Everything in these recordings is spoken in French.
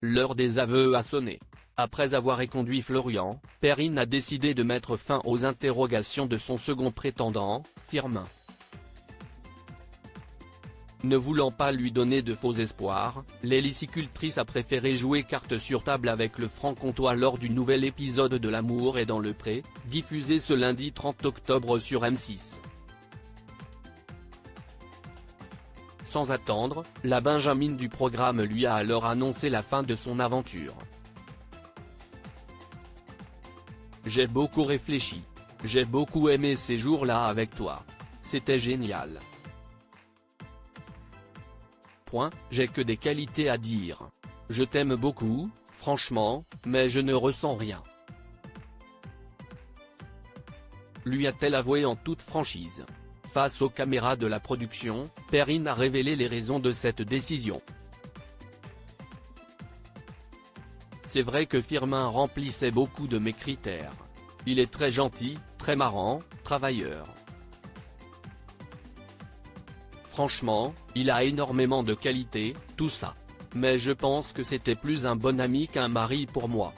L'heure des aveux a sonné. Après avoir éconduit Florian, Perrine a décidé de mettre fin aux interrogations de son second prétendant, Firmin. Ne voulant pas lui donner de faux espoirs, l'hélicicultrice a préféré jouer carte sur table avec le franc-comtois lors du nouvel épisode de L'amour est dans le pré, diffusé ce lundi 30 octobre sur M6. Sans attendre, la benjamine du programme lui a alors annoncé la fin de son aventure. J'ai beaucoup réfléchi. J'ai beaucoup aimé ces jours-là avec toi. C'était génial. J'ai que des qualités à dire. Je t'aime beaucoup, franchement, mais je ne ressens rien. Lui a-t-elle avoué en toute franchise. Face aux caméras de la production, Perrine a révélé les raisons de cette décision. C'est vrai que Firmin remplissait beaucoup de mes critères. Il est très gentil, très marrant, travailleur. Franchement, il a énormément de qualités, tout ça. Mais je pense que c'était plus un bon ami qu'un mari pour moi.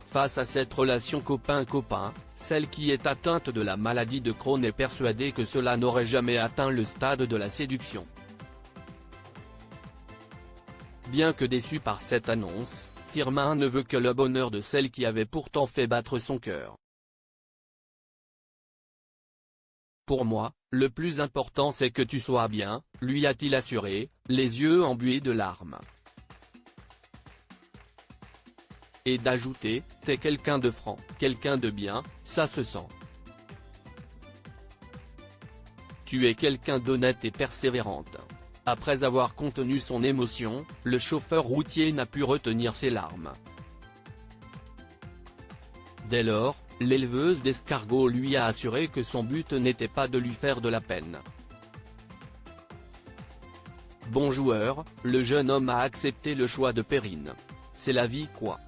Face à cette relation copain-copain, celle qui est atteinte de la maladie de Crohn est persuadée que cela n'aurait jamais atteint le stade de la séduction. Bien que déçu par cette annonce, Firmin ne veut que le bonheur de celle qui avait pourtant fait battre son cœur. Pour moi, le plus important c'est que tu sois bien, lui a-t-il assuré, les yeux embués de larmes. Et d'ajouter, t'es quelqu'un de franc, quelqu'un de bien, ça se sent. Tu es quelqu'un d'honnête et persévérante. Après avoir contenu son émotion, le chauffeur routier n'a pu retenir ses larmes. Dès lors, l'éleveuse d'escargots lui a assuré que son but n'était pas de lui faire de la peine. Bon joueur, le jeune homme a accepté le choix de Perrine. C'est la vie quoi.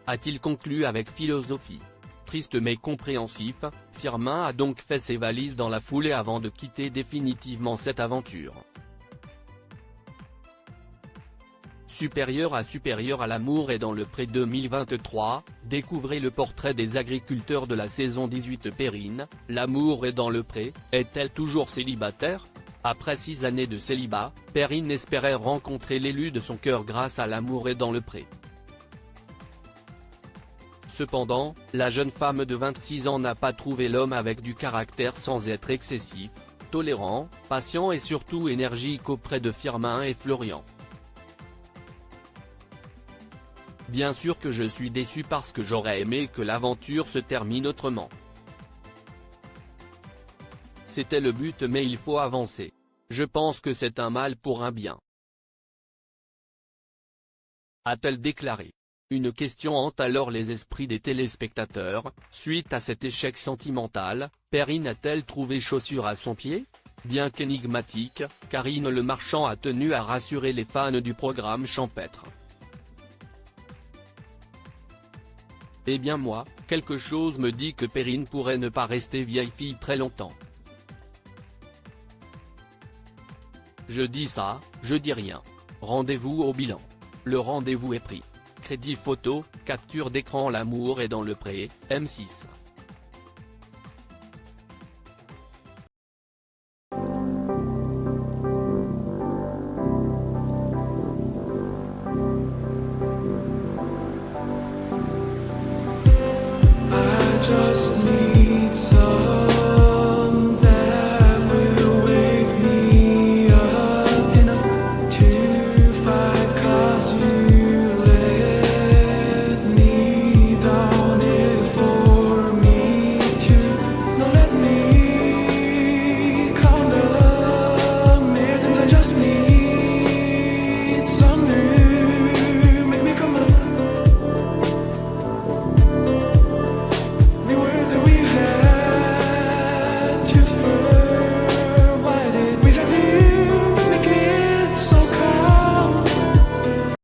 A-t-il conclu avec philosophie. Triste mais compréhensif, Firmin a donc fait ses valises dans la foulée avant de quitter définitivement cette aventure. Supérieur à l'amour est dans le pré 2023, découvrez le portrait des agriculteurs de la saison 18. Perrine, L'amour est dans le pré, est-elle toujours célibataire? Après 6 années de célibat, Perrine espérait rencontrer l'élu de son cœur grâce à L'amour est dans le pré. Cependant, la jeune femme de 26 ans n'a pas trouvé l'homme avec du caractère sans être excessif, tolérant, patient et surtout énergique auprès de Firmin et Florian. Bien sûr que je suis déçu parce que j'aurais aimé que l'aventure se termine autrement. C'était le but mais il faut avancer. Je pense que c'est un mal pour un bien. A-t-elle déclaré. Une question hante alors les esprits des téléspectateurs, suite à cet échec sentimental, Perrine a-t-elle trouvé chaussure à son pied? Bien qu'énigmatique, Karine Le Marchand a tenu à rassurer les fans du programme champêtre. Eh bien moi, quelque chose me dit que Perrine pourrait ne pas rester vieille fille très longtemps. Je dis ça, je dis rien. Rendez-vous au bilan. Le rendez-vous est pris. Crédit photo, capture d'écran. L'amour est dans le pré, M6. Just need